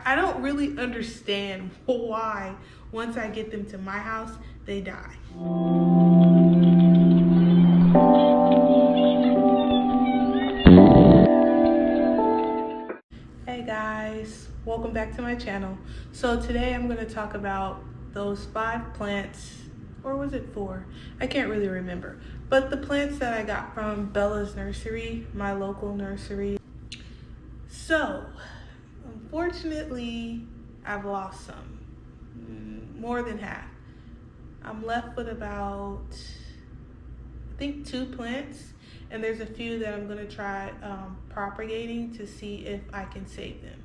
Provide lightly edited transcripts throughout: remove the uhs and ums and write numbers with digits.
I don't really understand why once I get them to my house, they die. Hey guys, welcome back to my channel. So today I'm going to talk about those 5 plants, or was it 4? I can't really remember. But the plants that I got from Bella's nursery, my local nursery. So, unfortunately, I've lost some, more than half. I'm left with about, I think 2 plants, and there's a few that I'm gonna try propagating to see if I can save them.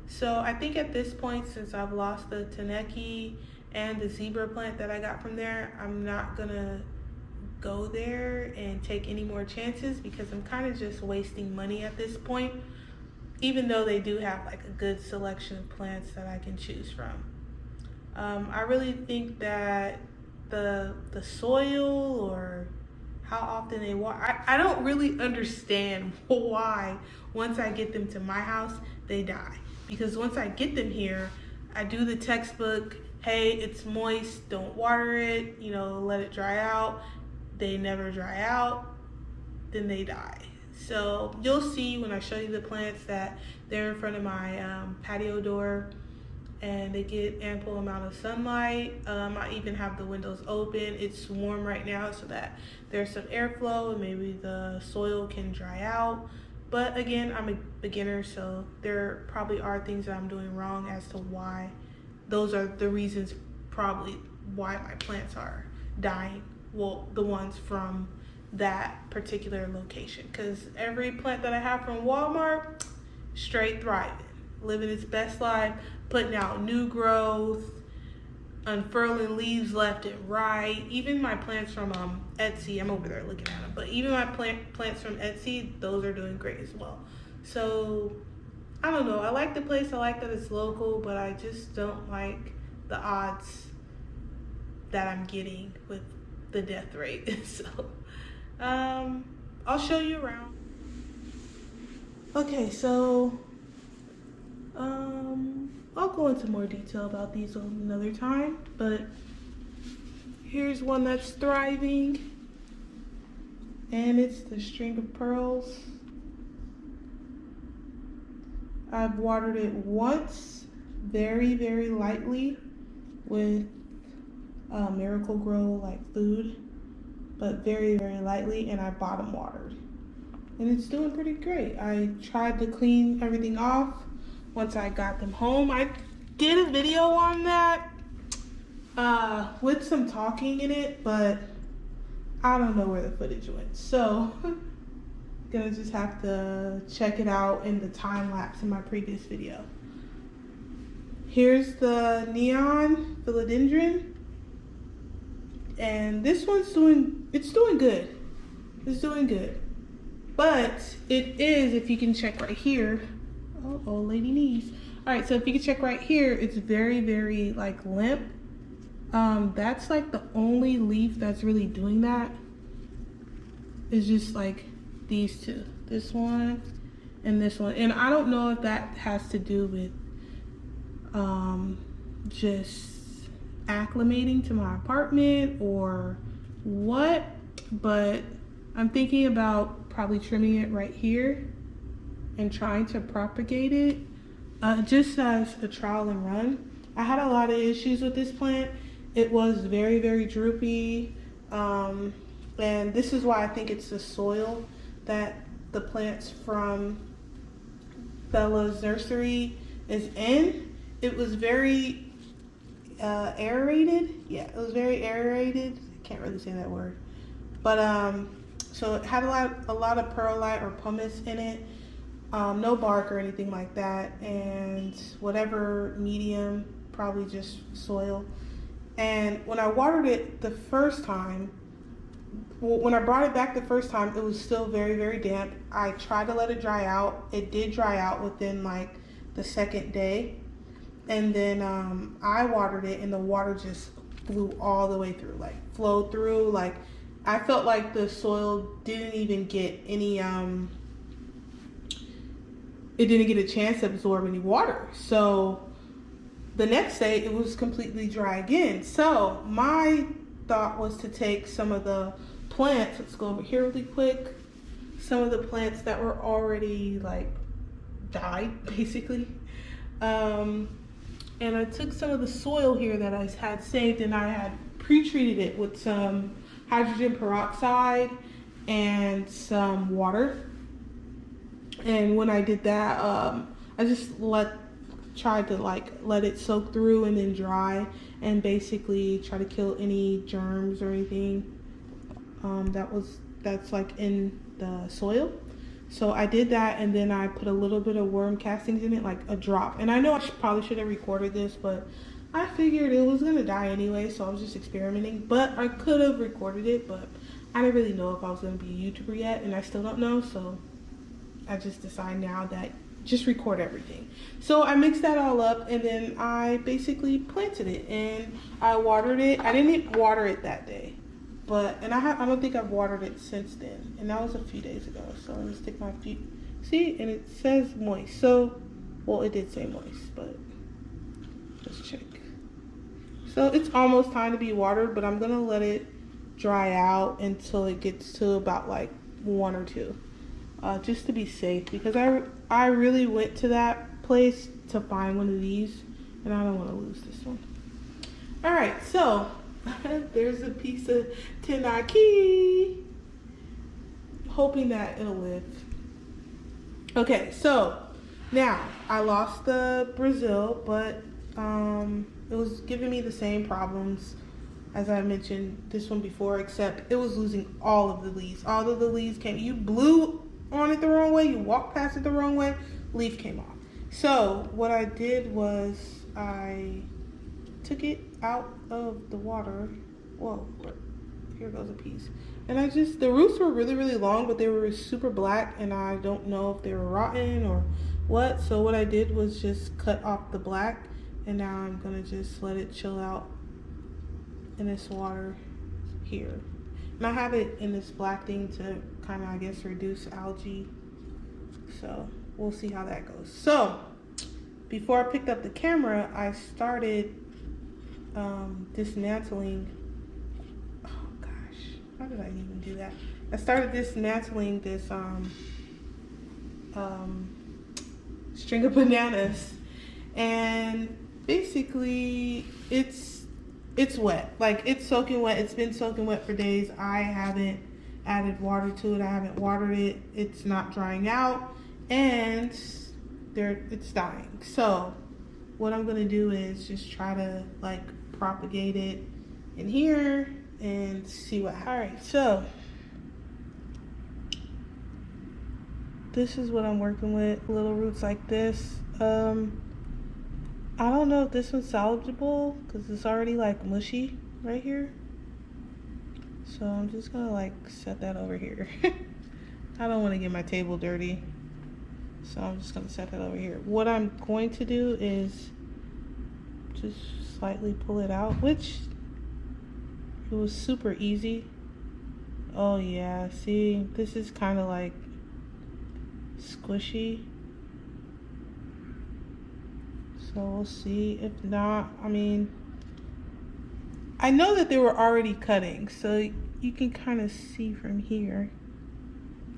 So I think at this point, since I've lost the Taneki and the zebra plant that I got from there, I'm not gonna go there and take any more chances because I'm kind of just wasting money at this point, even though they do have like a good selection of plants that I can choose from. I really think that the soil or how often they water, I don't really understand why once I get them to my house, they die. Because once I get them here, I do the textbook, hey, it's moist, don't water it, you know, let it dry out. They never dry out, then they die. So you'll see when I show you the plants that they're in front of my patio door and they get ample amount of sunlight. I even have the windows open. It's warm right now so that there's some airflow and maybe the soil can dry out. But again, I'm a beginner, so there probably are things that I'm doing wrong as to why. Those are the reasons probably why my plants are dying. Well, the ones from that particular location, because every plant that I have from Walmart, straight thriving, living its best life, putting out new growth, unfurling leaves left and right. Even my plants from Etsy, I'm over there looking at them, but even my plants from Etsy, those are doing great as well. So I don't know, I like the place, I like that it's local, but I just don't like the odds that I'm getting with the death rate. So I'll show you around. Okay, so I'll go into more detail about these another time, but here's one that's thriving, and it's the string of pearls. I've watered it once, very, very lightly with Miracle Grow like food, but very, very lightly, and I bottom watered. And it's doing pretty great. I tried to clean everything off once I got them home. I did a video on that with some talking in it, but I don't know where the footage went. So gonna just have to check it out in the time lapse in my previous video. Here's the neon philodendron. And this one's doing good. It's doing good. But it is, if you can check right here, oh, old lady knees. All right, so if you can check right here, it's very, very like limp. That's like the only leaf that's really doing that. It's just like these two, this one and this one. And I don't know if that has to do with just acclimating to my apartment or what, but I'm thinking about probably trimming it right here and trying to propagate it just as a trial and run. I had a lot of issues with this plant. It was very, very droopy, and this is why I think it's the soil that the plants from Bella's nursery is in. It was very aerated. Yeah, it was very aerated. I can't really say that word, but so it had a lot of perlite or pumice in it. No bark or anything like that, and whatever medium, probably just soil. And when I watered it the first time, when I brought it back the first time, it was still very, very damp. I tried to let it dry out. It did dry out within like the second day. And then I watered it and the water just flew all the way through, like flowed through. Like I felt like the soil didn't even get any it didn't get a chance to absorb any water. So the next day it was completely dry again. So my thought was to take some of the plants, let's go over here really quick, some of the plants that were already like died basically. And I took some of the soil here that I had saved, and I had pre-treated it with some hydrogen peroxide and some water. And when I did that, I just tried to let it soak through and then dry, and basically try to kill any germs or anything that's like in the soil. So I did that, and then I put a little bit of worm castings in it, like a drop. And I know I probably should have recorded this, but I figured it was gonna die anyway, so I was just experimenting. But I could have recorded it, but I didn't really know if I was gonna be a YouTuber yet, and I still don't know. So I just decided now that just record everything. So I mixed that all up, and then I basically planted it, and I watered it. I didn't water it that day. And I don't think I've watered it since then, and that was a few days ago. So let me stick my feet. See, and it says moist. So, well, it did say moist, but let's check. So it's almost time to be watered, but I'm gonna let it dry out until it gets to about like 1 or 2, just to be safe. Because I really went to that place to find one of these, and I don't want to lose this one. All right, so. There's a piece of tenaki. Hoping that it'll live. Okay, so now I lost the Brazil, but it was giving me the same problems as I mentioned this one before, except it was losing all of the leaves. All of the leaves came. You blew on it the wrong way, you walked past it the wrong way, leaf came off. So what I did was I took it out of the water. Whoa, here goes a piece. And the roots were really, really long, but they were super black, and I don't know if they were rotten or what. So what I did was just cut off the black, and now I'm gonna just let it chill out in this water here. And I have it in this black thing to kind of, I guess, reduce algae. So we'll see how that goes. So before I picked up the camera, I started dismantling. Oh gosh, how did I even do that? I started dismantling this string of bananas, and basically it's wet. Like, it's soaking wet. It's been soaking wet for days. I haven't added water to it. I haven't watered it. It's not drying out, and it's dying. So what I'm gonna do is just try to like propagate it in here and see what. All right, so this is what I'm working with, little roots like this. I don't know if this one's salvageable because it's already like mushy right here. So I'm just gonna like set that over here. I don't want to get my table dirty, so I'm just gonna set that over here. What I'm going to do is just slightly pull it out, which it was super easy. Oh yeah, see, this is kind of like squishy. So we'll see. If not, I mean, I know that they were already cutting, so you can kind of see from here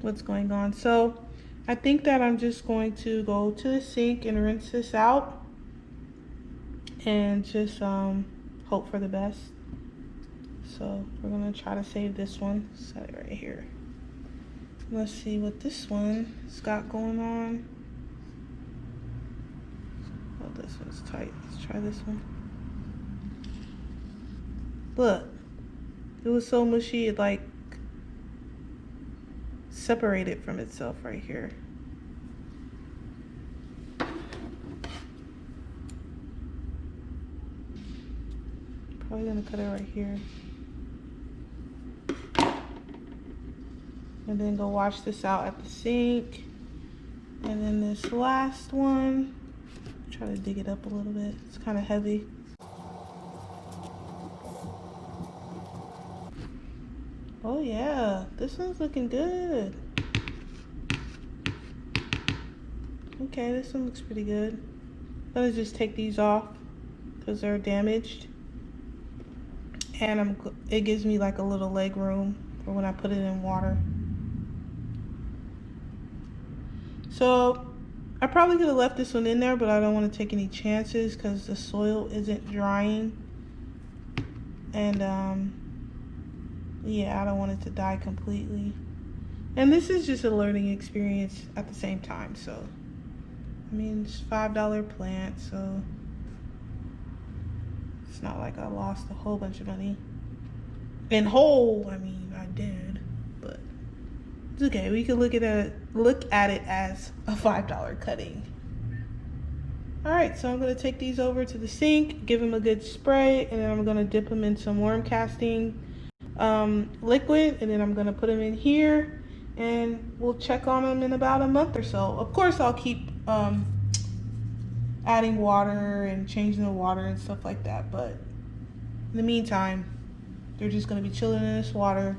what's going on. So I think that I'm just going to go to the sink and rinse this out and just hope for the best. So we're gonna try to save this one. Set it right here. Let's see what this one's got going on. Oh, this one's tight. Let's try this one. Look, it was so mushy it like separated from itself right here. Probably gonna cut it right here. And then go wash this out at the sink. And then this last one, try to dig it up a little bit. It's kind of heavy. Oh yeah, this one's looking good. Okay, this one looks pretty good. I'm gonna just take these off because they're damaged. And it gives me like a little leg room for when I put it in water. So I probably could have left this one in there, but I don't want to take any chances because the soil isn't drying. And yeah, I don't want it to die completely. And this is just a learning experience at the same time. So I mean, it's $5 plant, so it's not like I lost a whole bunch of money. In whole, I mean, I did, but it's okay. We can look at it as a $5 cutting. All right, so I'm gonna take these over to the sink, give them a good spray, and then I'm gonna dip them in some worm casting liquid, and then I'm gonna put them in here, and we'll check on them in about a month or so. Of course, I'll keep adding water and changing the water and stuff like that, but in the meantime, they're just gonna be chilling in this water,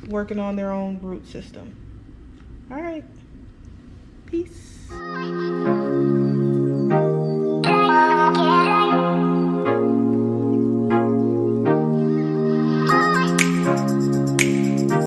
working on their own root system. All right, peace.